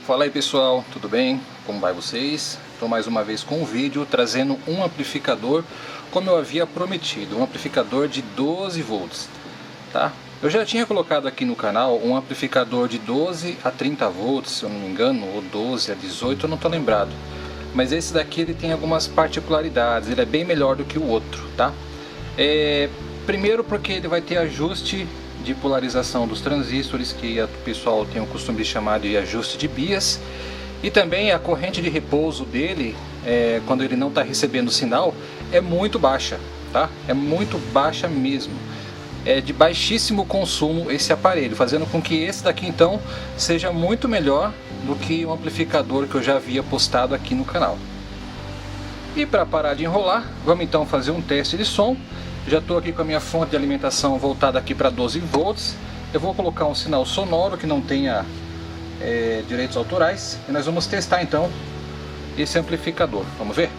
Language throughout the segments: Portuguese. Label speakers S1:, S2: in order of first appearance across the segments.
S1: Fala aí pessoal, tudo bem? Como vai vocês? Estou mais uma vez com um vídeo trazendo um amplificador como eu havia prometido, um amplificador de 12 volts, tá? Eu já tinha colocado aqui no canal um amplificador de 12 a 30 volts, se eu não me engano, ou 12 a 18, eu não estou lembrado. Mas esse daqui ele tem algumas particularidades, ele é bem melhor do que o outro, tá? Primeiro porque ele vai ter ajuste de polarização dos transistores, que o pessoal tem o costume de chamar de ajuste de bias, e também a corrente de repouso dele, quando ele não está recebendo sinal, é muito baixa, tá? É muito baixa mesmo. É de baixíssimo consumo esse aparelho, fazendo com que esse daqui então seja muito melhor do que o amplificador que eu já havia postado aqui no canal. E para parar de enrolar, vamos então fazer um teste de som. Já estou aqui com a minha fonte de alimentação voltada aqui para 12 volts. Eu vou colocar um sinal sonoro que não tenha direitos autorais. E nós vamos testar então esse amplificador. Vamos ver?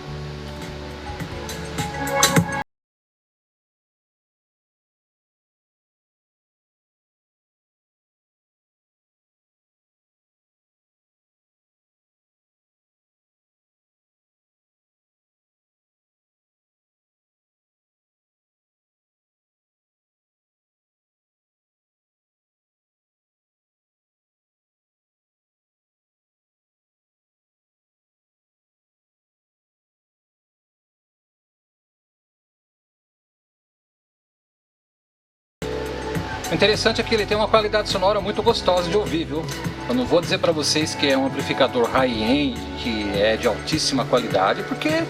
S1: O interessante é que ele tem uma qualidade sonora muito gostosa de ouvir, viu? Eu não vou dizer para vocês que é um amplificador high-end, que é de altíssima qualidade, porque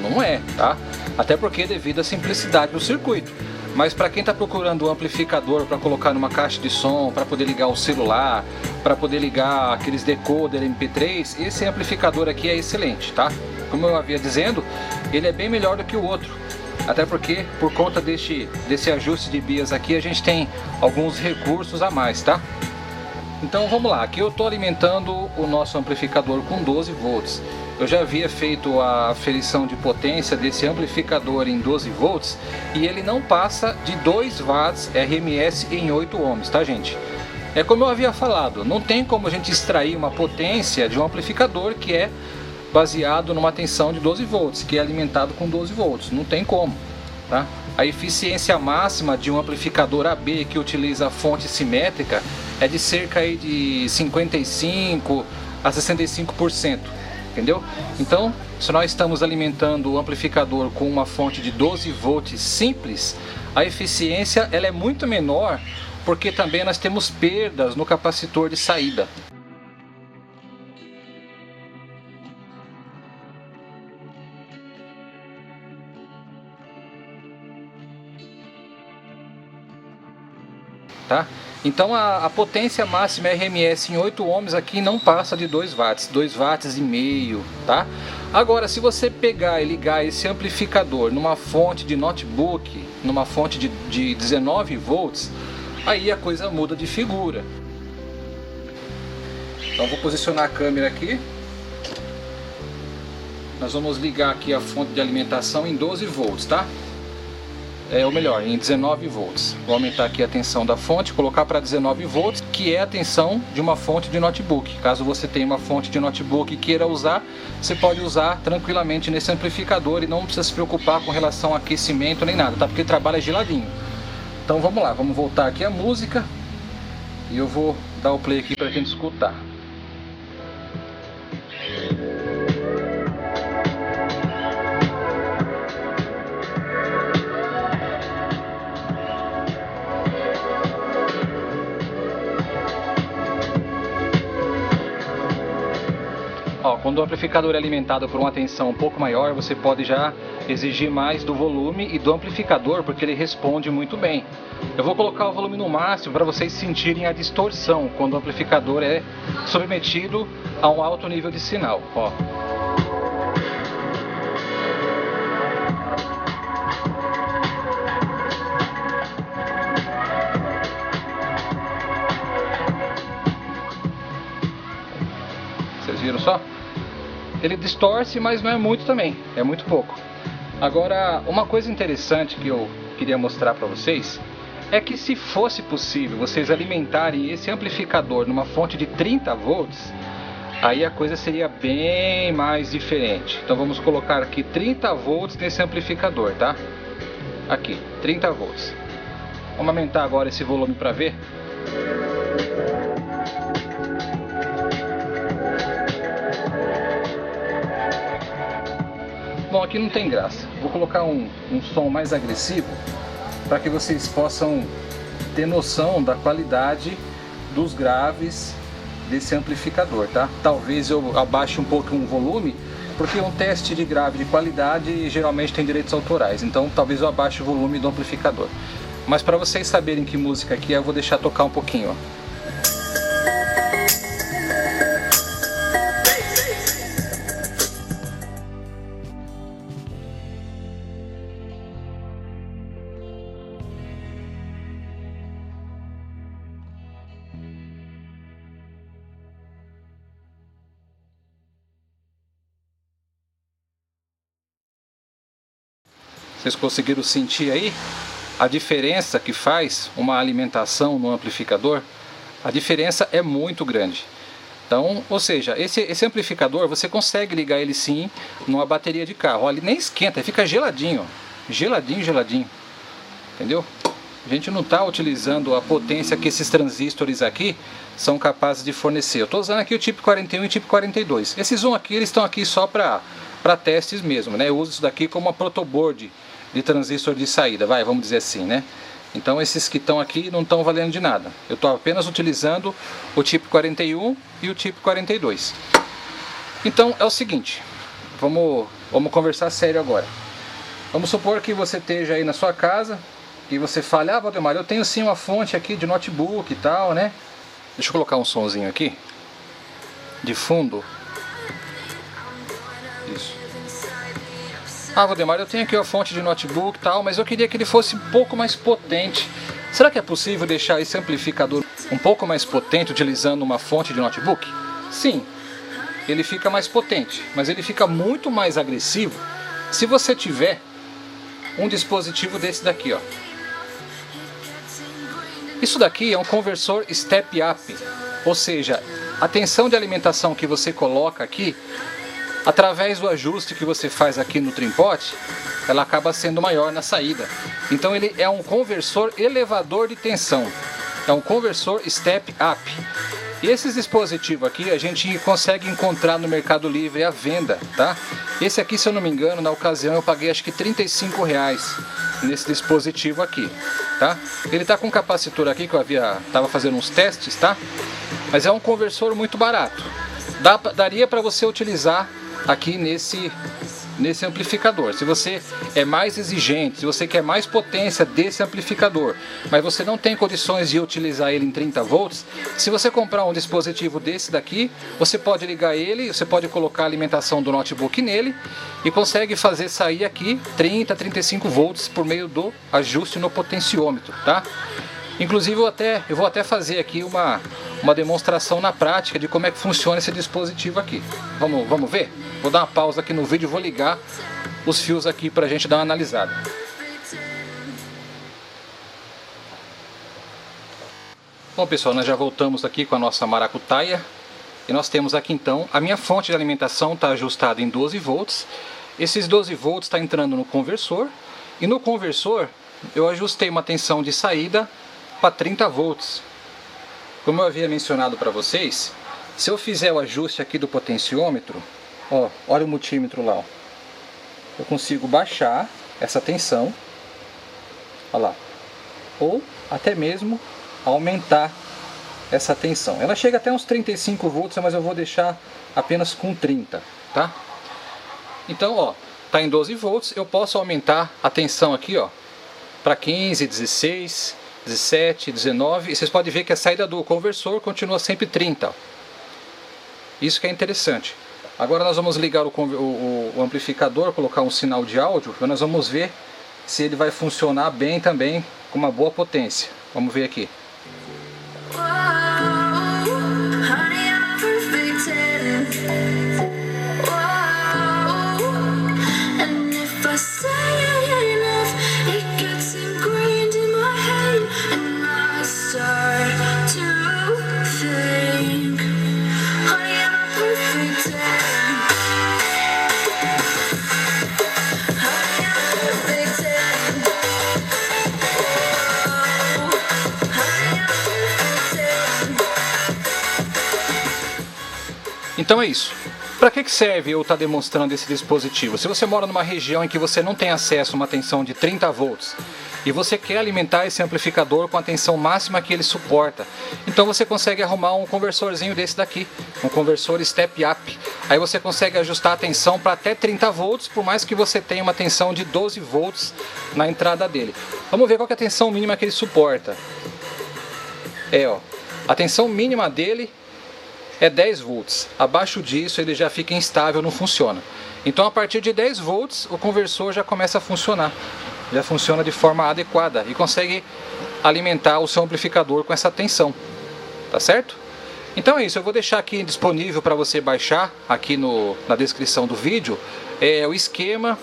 S1: não é, tá? Até porque devido à simplicidade do circuito. Mas para quem está procurando um amplificador para colocar numa caixa de som, para poder ligar o celular, para poder ligar aqueles decoder MP3, esse amplificador aqui é excelente, tá? Como eu havia dizendo, ele é bem melhor do que o outro. Até porque, por conta desse ajuste de bias aqui, a gente tem alguns recursos a mais, tá? Então vamos lá, aqui eu estou alimentando o nosso amplificador com 12 volts. Eu já havia feito a aferição de potência desse amplificador em 12 volts e ele não passa de 2 watts RMS em 8 ohms, tá gente? É como eu havia falado, não tem como a gente extrair uma potência de um amplificador que é baseado numa tensão de 12 volts, que é alimentado com 12 volts, não tem como, tá? A eficiência máxima de um amplificador AB que utiliza fonte simétrica é de cerca aí de 55 a 65%, entendeu? Então, se nós estamos alimentando o amplificador com uma fonte de 12 volts simples, a eficiência ela é muito menor, porque também nós temos perdas no capacitor de saída. Tá? Então a potência máxima RMS em 8 ohms aqui não passa de 2 watts, 2 watts e meio, tá? Agora, se você pegar e ligar esse amplificador numa fonte de notebook, numa fonte de 19 volts, aí a coisa muda de figura. Então vou posicionar a câmera aqui. Nós vamos ligar aqui a fonte de alimentação em 12 volts, tá? Ou melhor, em 19 volts. Vou aumentar aqui a tensão da fonte, colocar para 19 volts, que é a tensão de uma fonte de notebook. Caso você tenha uma fonte de notebook e queira usar, você pode usar tranquilamente nesse amplificador e não precisa se preocupar com relação a aquecimento nem nada, tá? Porque ele trabalha geladinho. Então vamos lá, vamos voltar aqui a música e eu vou dar o play aqui para a gente escutar. Quando o amplificador é alimentado por uma tensão um pouco maior, você pode já exigir mais do volume e do amplificador, porque ele responde muito bem. Eu vou colocar o volume no máximo para vocês sentirem a distorção quando o amplificador é submetido a um alto nível de sinal. Ó. Vocês viram só? Ele distorce, mas não é muito também, é muito pouco. Agora, uma coisa interessante que eu queria mostrar para vocês é que se fosse possível vocês alimentarem esse amplificador numa fonte de 30 volts, aí a coisa seria bem mais diferente. Então vamos colocar aqui 30 volts nesse amplificador, tá? Aqui, 30 volts. Vamos aumentar agora esse volume para ver. Bom, aqui não tem graça. Vou colocar um som mais agressivo para que vocês possam ter noção da qualidade dos graves desse amplificador, tá? Talvez eu abaixe um pouco o volume, porque um teste de grave de qualidade geralmente tem direitos autorais, então talvez eu abaixe o volume do amplificador. Mas para vocês saberem que música aqui é, eu vou deixar tocar um pouquinho, ó. Vocês conseguiram sentir aí a diferença que faz uma alimentação no amplificador? A diferença é muito grande. Então, ou seja, esse amplificador você consegue ligar ele sim numa bateria de carro. Olha, ele nem esquenta, ele fica geladinho, geladinho, geladinho. Entendeu? A gente não está utilizando a potência que esses transistores aqui são capazes de fornecer. Eu estou usando aqui o tipo 41 e o tipo 42. Esses um aqui, eles estão aqui só para testes mesmo, né? Eu uso isso daqui como uma protoboard de transistor de saída, vamos dizer assim, né? Então esses que estão aqui não estão valendo de nada. Eu estou apenas utilizando o tipo 41 e o tipo 42. Então é o seguinte, vamos conversar sério agora. Vamos supor que você esteja aí na sua casa e você fale, ah, Valdemar, eu tenho sim uma fonte aqui de notebook e tal, né? Deixa eu colocar um sonzinho aqui de fundo. Isso. Ah, Valdemar, eu tenho aqui a fonte de notebook e tal, mas eu queria que ele fosse um pouco mais potente. Será que é possível deixar esse amplificador um pouco mais potente utilizando uma fonte de notebook? Sim, ele fica mais potente, mas ele fica muito mais agressivo se você tiver um dispositivo desse daqui, ó. Isso daqui é um conversor step up, ou seja, a tensão de alimentação que você coloca aqui, através do ajuste que você faz aqui no trimpote, ela acaba sendo maior na saída. Então ele é um conversor elevador de tensão, é um conversor step up. E esses dispositivos aqui a gente consegue encontrar no Mercado Livre à venda, tá? Esse aqui, se eu não me engano, na ocasião eu paguei acho que R$35 nesse dispositivo aqui, tá? Ele tá com um capacitor aqui que eu tava fazendo uns testes, tá? Mas é um conversor muito barato. Daria para você utilizar aqui nesse amplificador. Se você é mais exigente, se você quer mais potência desse amplificador, mas você não tem condições de utilizar ele em 30 volts, se você comprar um dispositivo desse daqui, você pode ligar ele, você pode colocar a alimentação do notebook nele e consegue fazer sair aqui 30, 35 volts por meio do ajuste no potenciômetro, tá? Inclusive eu vou até fazer aqui uma demonstração na prática de como é que funciona esse dispositivo aqui. Vamos ver? Vou dar uma pausa aqui no vídeo e vou ligar os fios aqui para a gente dar uma analisada. Bom pessoal, nós já voltamos aqui com a nossa maracutaia. E nós temos aqui então, a minha fonte de alimentação está ajustada em 12 volts. Esses 12 volts está entrando no conversor. E no conversor eu ajustei uma tensão de saída para 30 volts. Como eu havia mencionado para vocês, se eu fizer o ajuste aqui do potenciômetro, ó, olha o multímetro lá, ó, eu consigo baixar essa tensão, olha lá, ou até mesmo aumentar essa tensão. Ela chega até uns 35 volts, mas eu vou deixar apenas com 30, tá? Então, ó, tá em 12 volts, eu posso aumentar a tensão aqui, ó, para 15, 16, 17, 19, e vocês podem ver que a saída do conversor continua sempre 30. Isso que é interessante. Agora nós vamos ligar o amplificador, colocar um sinal de áudio, e nós vamos ver se ele vai funcionar bem também, com uma boa potência. Vamos ver aqui. Então é isso. Para que serve eu estar demonstrando esse dispositivo? Se você mora numa região em que você não tem acesso a uma tensão de 30 volts e você quer alimentar esse amplificador com a tensão máxima que ele suporta, então você consegue arrumar um conversorzinho desse daqui, um conversor step up. Aí você consegue ajustar a tensão para até 30 volts, por mais que você tenha uma tensão de 12 volts na entrada dele. Vamos ver qual que é a tensão mínima que ele suporta. A tensão mínima dele é 10 volts. Abaixo disso ele já fica instável, não funciona. Então a partir de 10 volts o conversor já começa a funcionar. Já funciona de forma adequada e consegue alimentar o seu amplificador com essa tensão. Tá certo? Então é isso, eu vou deixar aqui disponível para você baixar aqui na descrição do vídeo o esquema.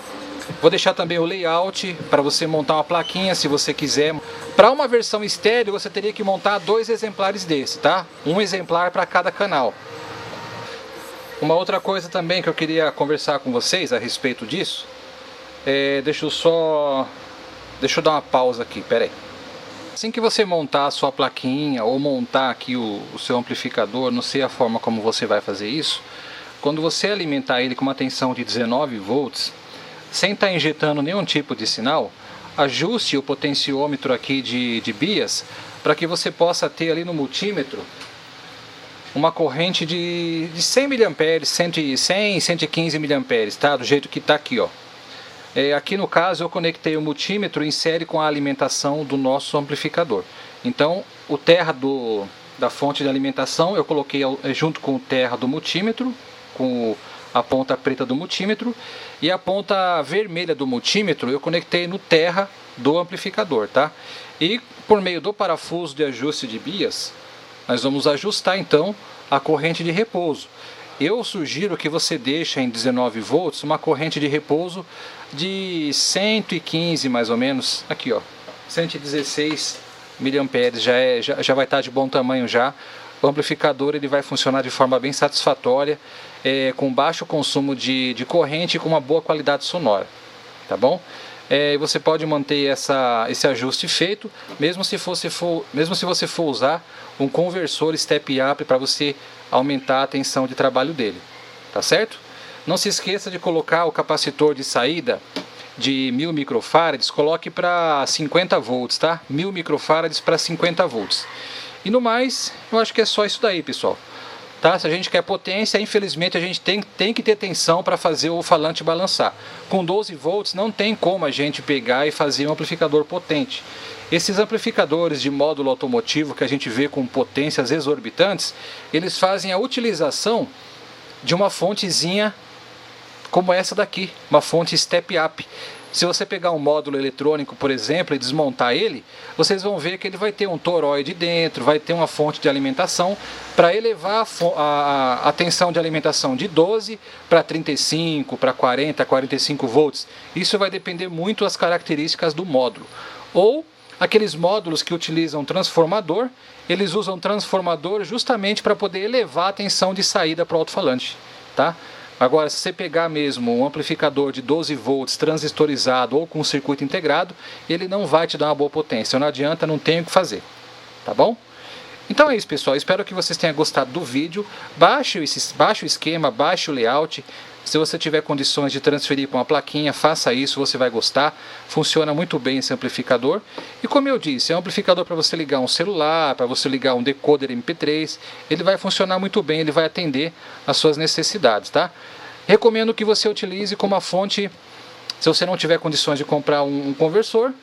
S1: Vou deixar também o layout para você montar uma plaquinha se você quiser. Para uma versão estéreo você teria que montar 2 exemplares desse, tá? Um exemplar para cada canal. Uma outra coisa também que eu queria conversar com vocês a respeito disso, deixa eu dar uma pausa aqui, pera aí. Assim que você montar a sua plaquinha ou montar aqui o seu amplificador, não sei a forma como você vai fazer isso, quando você alimentar ele com uma tensão de 19 volts, sem estar injetando nenhum tipo de sinal, ajuste o potenciômetro aqui de bias para que você possa ter ali no multímetro uma corrente de 100 mA, 100, 115 mA, tá? Do jeito que está aqui, ó. Aqui no caso eu conectei o multímetro em série com a alimentação do nosso amplificador. Então o terra da fonte de alimentação eu coloquei junto com o terra do multímetro, com a ponta preta do multímetro, e a ponta vermelha do multímetro eu conectei no terra do amplificador, tá? E por meio do parafuso de ajuste de bias, nós vamos ajustar então a corrente de repouso. Eu sugiro que você deixe em 19 volts uma corrente de repouso de 115 mais ou menos, aqui ó, 116 mA, já vai estar de bom tamanho já. O amplificador ele vai funcionar de forma bem satisfatória, com baixo consumo de corrente e com uma boa qualidade sonora, tá bom? Você pode manter esse ajuste feito, mesmo se você for usar um conversor step up para você aumentar a tensão de trabalho dele, tá certo? Não se esqueça de colocar o capacitor de saída de 1000 microfarads, coloque para 50 volts, tá? 1000 microfarads para 50 volts. E no mais, eu acho que é só isso daí, pessoal. Tá? Se a gente quer potência, infelizmente a gente tem que ter tensão para fazer o falante balançar. Com 12 volts não tem como a gente pegar e fazer um amplificador potente. Esses amplificadores de módulo automotivo que a gente vê com potências exorbitantes, eles fazem a utilização de uma fontezinha como essa daqui, uma fonte step up. Se você pegar um módulo eletrônico, por exemplo, e desmontar ele, vocês vão ver que ele vai ter um toroide dentro, vai ter uma fonte de alimentação para elevar a tensão de alimentação de 12 para 35, para 40, 45 volts. Isso vai depender muito das características do módulo. Ou aqueles módulos que utilizam transformador, eles usam transformador justamente para poder elevar a tensão de saída para o alto-falante, tá? Agora, se você pegar mesmo um amplificador de 12 volts transistorizado ou com um circuito integrado, ele não vai te dar uma boa potência. Não adianta, não tem o que fazer. Tá bom? Então é isso, pessoal. Espero que vocês tenham gostado do vídeo. Baixe o esquema, baixe o layout. Se você tiver condições de transferir para uma plaquinha, faça isso, você vai gostar. Funciona muito bem esse amplificador. E como eu disse, é um amplificador para você ligar um celular, para você ligar um decoder MP3. Ele vai funcionar muito bem, ele vai atender às suas necessidades, tá? Recomendo que você utilize como a fonte, se você não tiver condições de comprar um conversor,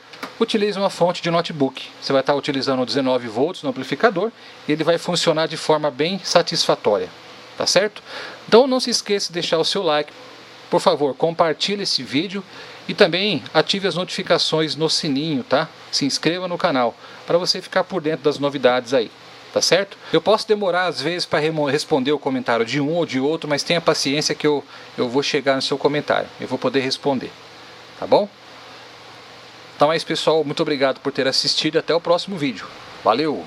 S1: utilize uma fonte de notebook. Você vai estar utilizando 19 volts no amplificador e ele vai funcionar de forma bem satisfatória. Tá certo? Então não se esqueça de deixar o seu like. Por favor, compartilhe esse vídeo e também ative as notificações no sininho, tá? Se inscreva no canal para você ficar por dentro das novidades aí. Tá certo? Eu posso demorar às vezes para responder o comentário de um ou de outro, mas tenha paciência que eu vou chegar no seu comentário. Eu vou poder responder. Tá bom? Então é isso, pessoal. Muito obrigado por ter assistido. Até o próximo vídeo. Valeu!